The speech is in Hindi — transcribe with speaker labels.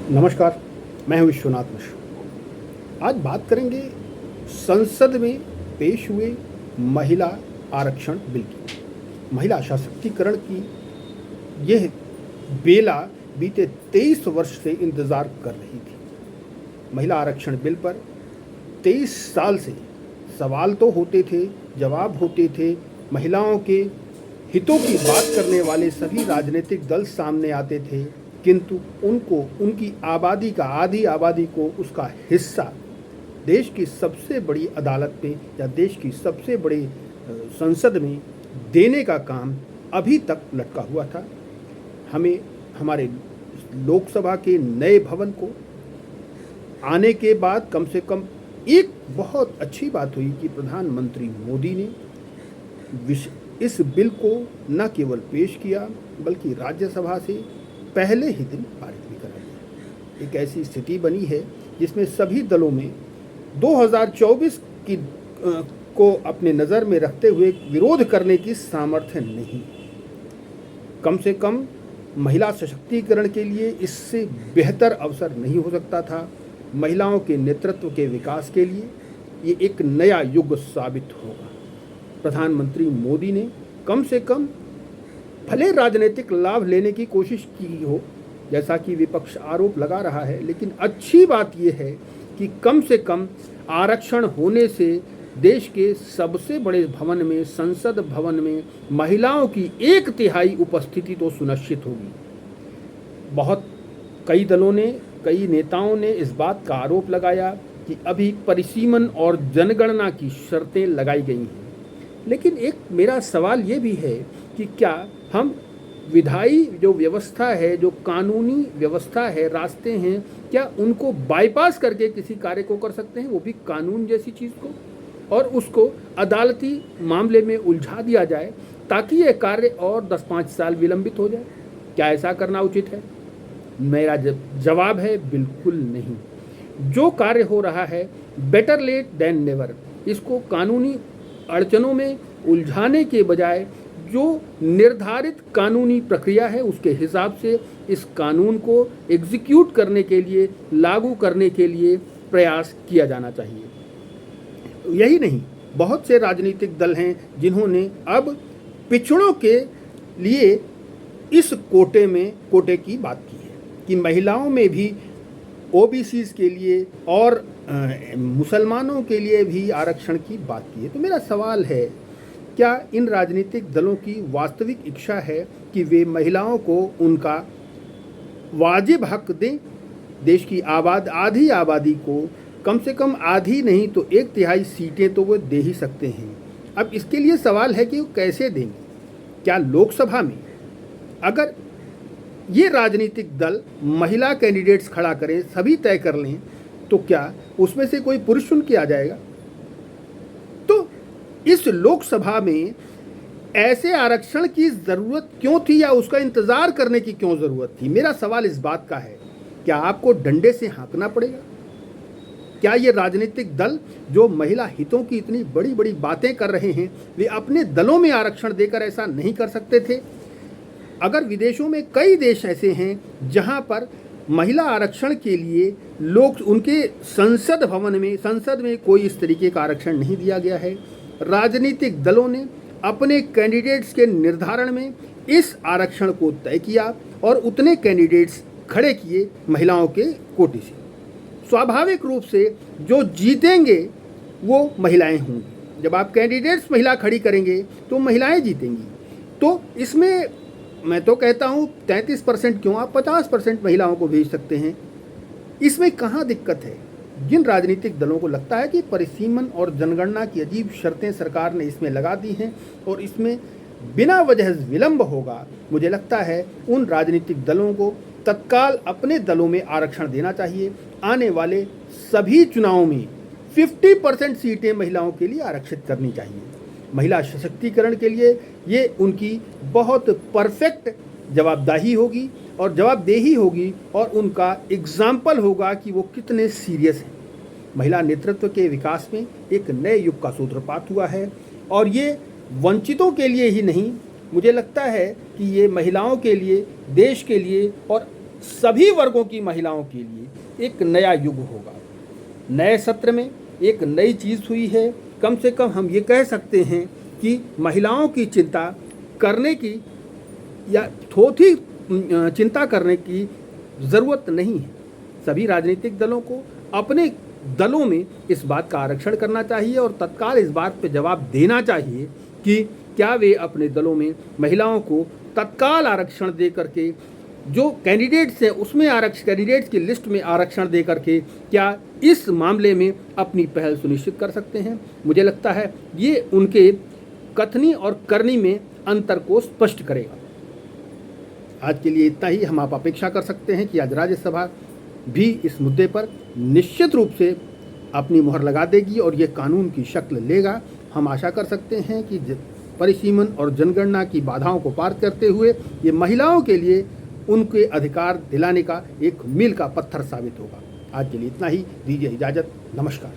Speaker 1: नमस्कार, मैं हूं विश्वनाथ मिश्र। आज बात करेंगे संसद में पेश हुए महिला आरक्षण बिल की। महिला सशक्तिकरण की यह बेला बीते 23 वर्ष से इंतज़ार कर रही थी। महिला आरक्षण बिल पर 23 साल से सवाल तो होते थे, जवाब होते थे, महिलाओं के हितों की बात करने वाले सभी राजनीतिक दल सामने आते थे, किंतु उनको उनकी आबादी का आधी आबादी को उसका हिस्सा देश की सबसे बड़ी अदालत में या देश की सबसे बड़ी संसद में देने का काम अभी तक लटका हुआ था। हमें हमारे लोकसभा के नए भवन को आने के बाद कम से कम एक बहुत अच्छी बात हुई कि प्रधानमंत्री मोदी ने इस बिल को न केवल पेश किया बल्कि राज्यसभा से पहले ही दिन पारित भी करा दिया। एक ऐसी स्थिति बनी है जिसमें सभी दलों में 2024 की को अपने नज़र में रखते हुए विरोध करने की सामर्थ्य नहीं। कम से कम महिला सशक्तिकरण के लिए इससे बेहतर अवसर नहीं हो सकता था। महिलाओं के नेतृत्व के विकास के लिए ये एक नया युग साबित होगा। प्रधानमंत्री मोदी ने कम से कम भले राजनीतिक लाभ लेने की कोशिश की हो, जैसा कि विपक्ष आरोप लगा रहा है, लेकिन अच्छी बात यह है कि कम से कम आरक्षण होने से देश के सबसे बड़े भवन में, संसद भवन में महिलाओं की 1/3 उपस्थिति तो सुनिश्चित होगी। कई दलों ने, कई नेताओं ने इस बात का आरोप लगाया कि अभी परिसीमन और जनगणना की शर्तें लगाई गई हैं, लेकिन एक मेरा सवाल ये भी है कि क्या हम विधायी जो व्यवस्था है, जो कानूनी व्यवस्था है, रास्ते हैं, क्या उनको बाईपास करके किसी कार्य को कर सकते हैं, वो भी कानून जैसी चीज़ को, और उसको अदालती मामले में उलझा दिया जाए ताकि ये कार्य और 10-5 साल विलंबित हो जाए? क्या ऐसा करना उचित है? मेरा जवाब है बिल्कुल नहीं। जो कार्य हो रहा है बेटर लेट देन नेवर, इसको कानूनी अड़चनों में उलझाने के बजाय जो निर्धारित कानूनी प्रक्रिया है उसके हिसाब से इस कानून को एग्जीक्यूट करने के लिए, लागू करने के लिए प्रयास किया जाना चाहिए। यही नहीं, बहुत से राजनीतिक दल हैं जिन्होंने अब पिछड़ों के लिए इस कोटे की बात की है कि महिलाओं में भी ओबीसीज के लिए और मुसलमानों के लिए भी आरक्षण की बात की है। तो मेरा सवाल है, क्या इन राजनीतिक दलों की वास्तविक इच्छा है कि वे महिलाओं को उनका वाजिब हक दें? देश की आधी आबादी को कम से कम आधी नहीं तो 1/3 सीटें तो वो दे ही सकते हैं। अब इसके लिए सवाल है कि वो कैसे देंगे? क्या लोकसभा में अगर ये राजनीतिक दल महिला कैंडिडेट्स खड़ा करें, सभी तय कर लें, तो क्या उसमें से कोई पुरुष चुन के आ जाएगा? तो इस लोकसभा में ऐसे आरक्षण की ज़रूरत क्यों थी या उसका इंतज़ार करने की क्यों ज़रूरत थी? मेरा सवाल इस बात का है, क्या आपको डंडे से हाँकना पड़ेगा? क्या ये राजनीतिक दल जो महिला हितों की इतनी बड़ी बड़ी बातें कर रहे हैं, वे अपने दलों में आरक्षण देकर ऐसा नहीं कर सकते थे? अगर विदेशों में कई देश ऐसे हैं जहां पर महिला आरक्षण के लिए लोग उनके संसद में कोई इस तरीके का आरक्षण नहीं दिया गया है। राजनीतिक दलों ने अपने कैंडिडेट्स के निर्धारण में इस आरक्षण को तय किया और उतने कैंडिडेट्स खड़े किए महिलाओं के कोटे से। स्वाभाविक रूप से जो जीतेंगे वो महिलाएं होंगी। जब आप कैंडिडेट्स महिला खड़ी करेंगे तो महिलाएं जीतेंगी। तो इसमें मैं तो कहता हूँ 33% क्यों, आप 50% महिलाओं को भेज सकते हैं। इसमें कहाँ दिक्कत है? जिन राजनीतिक दलों को लगता है कि परिसीमन और जनगणना की अजीब शर्तें सरकार ने इसमें लगा दी हैं और इसमें बिना वजह विलंब होगा, मुझे लगता है उन राजनीतिक दलों को तत्काल अपने दलों में आरक्षण देना चाहिए। आने वाले सभी चुनावों में 50% सीटें महिलाओं के लिए आरक्षित करनी चाहिए। महिला सशक्तिकरण के लिए ये उनकी बहुत परफेक्ट जवाबदेही होगी और उनका एग्जाम्पल होगा कि वो कितने सीरियस हैं। महिला नेतृत्व के विकास में एक नए युग का सूत्रपात हुआ है और ये वंचितों के लिए ही नहीं, मुझे लगता है कि ये महिलाओं के लिए, देश के लिए और सभी वर्गों की महिलाओं के लिए एक नया युग होगा। नए सत्र में एक नई चीज़ हुई है। कम से कम हम ये कह सकते हैं कि महिलाओं की चिंता करने की या थोड़ी चिंता करने की ज़रूरत नहीं है। सभी राजनीतिक दलों को अपने दलों में इस बात का आरक्षण करना चाहिए और तत्काल इस बात पर जवाब देना चाहिए कि क्या वे अपने दलों में महिलाओं को तत्काल आरक्षण दे करके, जो कैंडिडेट्स हैं उसमें कैंडिडेट्स की लिस्ट में आरक्षण दे करके क्या इस मामले में अपनी पहल सुनिश्चित कर सकते हैं। मुझे लगता है ये उनके कथनी और करनी में अंतर को स्पष्ट करेगा। आज के लिए इतना ही। हम आप अपेक्षा कर सकते हैं कि आज राज्यसभा भी इस मुद्दे पर निश्चित रूप से अपनी मुहर लगा देगी और ये कानून की शक्ल लेगा। हम आशा कर सकते हैं कि परिसीमन और जनगणना की बाधाओं को पार करते हुए ये महिलाओं के लिए उनके अधिकार दिलाने का एक मील का पत्थर साबित होगा। आज के लिए इतना ही। दीजिए इजाज़त। नमस्कार।